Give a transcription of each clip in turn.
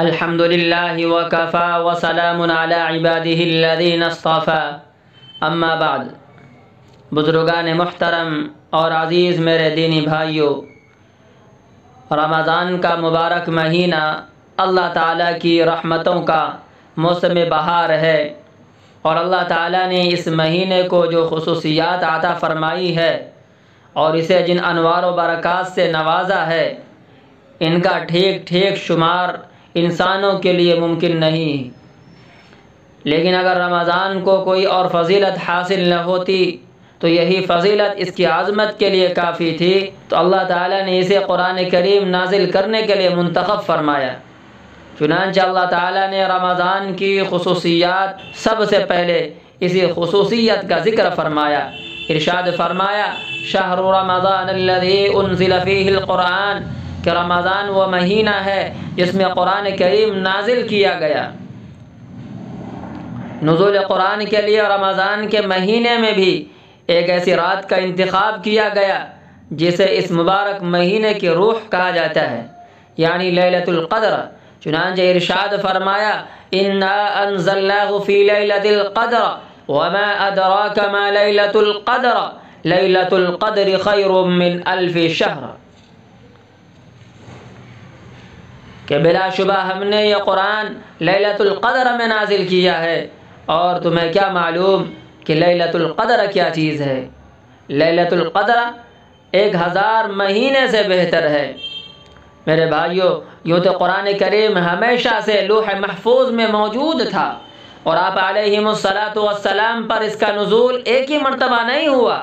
الحمد للہ وکفا وسلام علی عبادہ الذین اصطفی اما بعد۔ بزرگان محترم اور عزیز میرے دینی بھائیوں، رمضان کا مبارک مہینہ اللہ تعالیٰ کی رحمتوں کا موسم بہار ہے، اور اللہ تعالیٰ نے اس مہینے کو جو خصوصیات عطا فرمائی ہے اور اسے جن انوار و برکات سے نوازا ہے، ان کا ٹھیک شمار انسانوں کے لیے ممکن نہیں۔ لیکن اگر رمضان کو کوئی اور فضیلت حاصل نہ ہوتی تو یہی فضیلت اس کی عظمت کے لیے کافی تھی، تو اللہ تعالیٰ نے اسے قرآن کریم نازل کرنے کے لیے منتخب فرمایا۔ چنانچہ اللہ تعالیٰ نے رمضان کی خصوصیات سب سے پہلے اسی خصوصیت کا ذکر فرمایا۔ ارشاد فرمایا، شہر رمضان الذی انزل فیہ القرآن، کہ رمضان وہ مہینہ ہے جس میں قرآن کریم نازل کیا گیا۔ نزول قرآن کے لیے رمضان کے مہینے میں بھی ایک ایسی رات کا انتخاب کیا گیا جسے اس مبارک مہینے کی روح کہا جاتا ہے، یعنی لیلۃ القدر۔ چنانچہ ارشاد فرمایا، انا انزلناہ فی لیلۃ القدر وما ادراک ما لیلۃ القدر لیلۃ القدر خیر من الف شہر، کہ بلا شبہ ہم نے یہ قرآن لیلۃ القدر میں نازل کیا ہے، اور تمہیں کیا معلوم کہ لیلۃ القدر کیا چیز ہے؟ لیلۃ القدر 1000 مہینے سے بہتر ہے۔ میرے بھائیوں، یوں تو قرآن کریم ہمیشہ سے لوح محفوظ میں موجود تھا، اور آپ علیہم الصلاۃ والسلام پر اس کا نزول ایک ہی مرتبہ نہیں ہوا،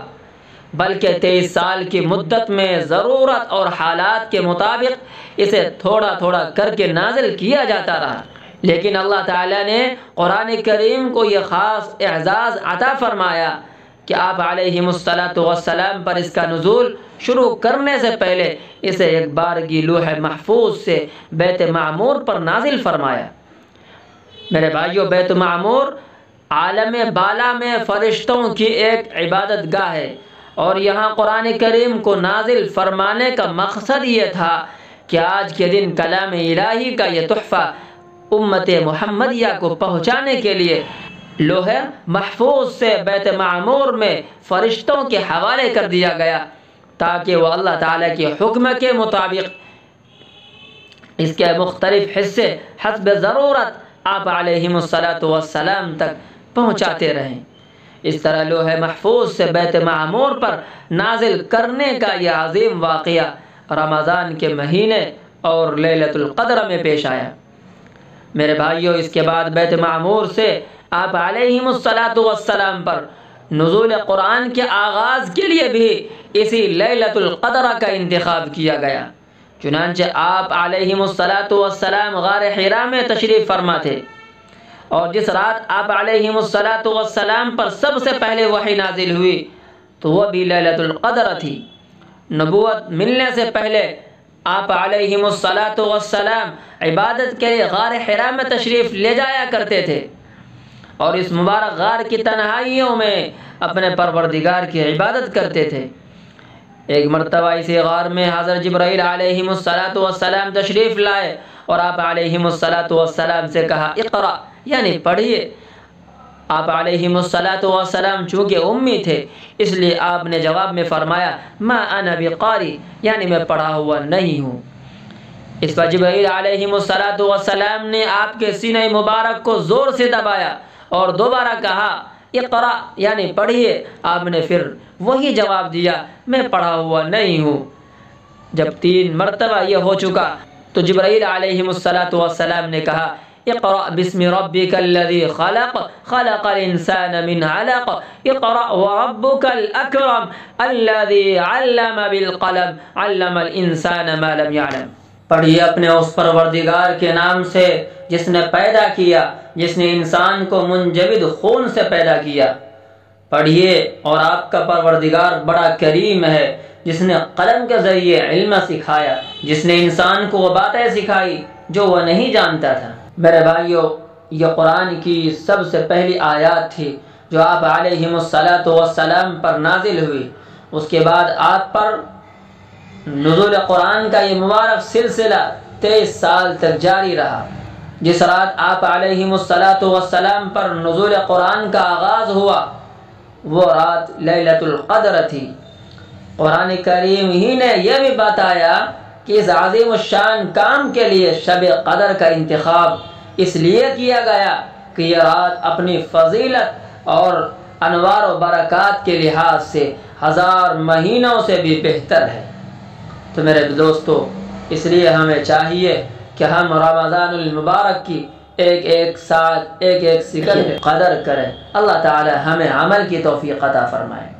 بلکہ 23 سال کی مدت میں ضرورت اور حالات کے مطابق اسے تھوڑا تھوڑا کر کے نازل کیا جاتا رہا۔ لیکن اللہ تعالیٰ نے قرآن کریم کو یہ خاص اعزاز عطا فرمایا کہ آپ علیہم الصلاۃ والسلام پر اس کا نزول شروع کرنے سے پہلے اسے ایک بارگی لوح محفوظ سے بیت معمور پر نازل فرمایا۔ میرے بھائیوں، بیت معمور عالم بالا میں فرشتوں کی ایک عبادت گاہ ہے، اور یہاں قرآن کریم کو نازل فرمانے کا مقصد یہ تھا کہ آج کے دن کلام الہی کا یہ تحفہ امت محمدیہ کو پہنچانے کے لیے لوح محفوظ سے بیت معمور میں فرشتوں کے حوالے کر دیا گیا، تاکہ وہ اللہ تعالیٰ کے حکم کے مطابق اس کے مختلف حصے حسب ضرورت آپ علیہم الصلاۃ والسلام تک پہنچاتے رہیں۔ اس طرح لوح محفوظ سے بیت معمور پر نازل کرنے کا یہ عظیم واقعہ رمضان کے مہینے اور لیلۃ القدر میں پیش آیا۔ میرے بھائیوں، اس کے بعد بیت معمور سے آپ علیہم الصلاۃ والسلام پر نزول قرآن کے آغاز کے لیے بھی اسی لیلۃ القدر کا انتخاب کیا گیا۔ چنانچہ آپ علیہم الصلاۃ والسلام غار حرا میں تشریف فرما تھے، اور جس رات آپ علیہم الصلاۃ والسلام پر سب سے پہلے وحی نازل ہوئی تو وہ بھی لیلۃ القدر تھی۔ نبوت ملنے سے پہلے آپ علیہم الصلاۃ والسلام عبادت کے لیے غار حرا میں تشریف لے جایا کرتے تھے، اور اس مبارک غار کی تنہائیوں میں اپنے پروردگار کی عبادت کرتے تھے۔ ایک مرتبہ اسی غار میں حضرت جبرائیل علیہم الصلاۃ والسلام تشریف لائے، اور آپ علیہم الصلاۃ والسلام سے کہا، اقرأ، یعنی پڑھیے۔ آپ علیہم الصلاۃ والسلام چونکہ امی تھے، اس لیے آپ نے جواب میں فرمایا، ما انا بقاری، یعنی میں پڑھا ہوا نہیں ہوں۔ اس پر جبرائیل علیہم الصلاۃ والسلام نے آپ کے سینہ مبارک کو زور سے دبایا اور دوبارہ کہا، اقرأ، یعنی پڑھیے۔ آپ نے پھر وہی جواب دیا، میں پڑھا ہوا نہیں ہوں۔ جب 3 مرتبہ یہ ہو چکا تو جبرائیل علیہم الصلاۃ والسلام نے کہا، اقرأ بسم ربک الذی خلق خلق الانسان من علق اقرأ وربک الاکرم الذی علم بالقلم علم الانسان ما لم یعلم، پڑھیے اپنے اس پروردگار کے نام سے جس نے پیدا کیا، جس نے انسان کو منجمد خون سے پیدا کیا۔ پڑھیے، اور آپ کا پروردگار بڑا کریم ہے، جس نے قلم کے ذریعے علم سکھایا، جس نے انسان کو وہ باتیں سکھائی جو وہ نہیں جانتا تھا۔ میرے بھائیوں، یہ قرآن کی سب سے پہلی آیات تھی جو آپ علیہم الصلاۃ والسلام پر نازل ہوئی۔ اس کے بعد آپ پر نزول قرآن کا یہ مبارک سلسلہ 23 سال تک جاری رہا، جس رات آپ علیہم الصلاۃ والسلام پر نزول قرآن کا آغاز ہوا وہ رات لیلۃ القدر تھی۔ قرآن کریم ہی نے یہ بھی بتایا کہ اس عظیم الشان کام کے لیے شب قدر کا انتخاب اس لیے کیا گیا کہ یہ رات اپنی فضیلت اور انوار و برکات کے لحاظ سے 1000 مہینوں سے بھی بہتر ہے۔ تو میرے دوستو، اس لیے ہمیں چاہیے کہ ہم رمضان المبارک کی ایک ایک ساتھ ایک ایک سیکنڈ قدر کریں۔ اللہ تعالی ہمیں عمل کی توفیق عطا فرمائے۔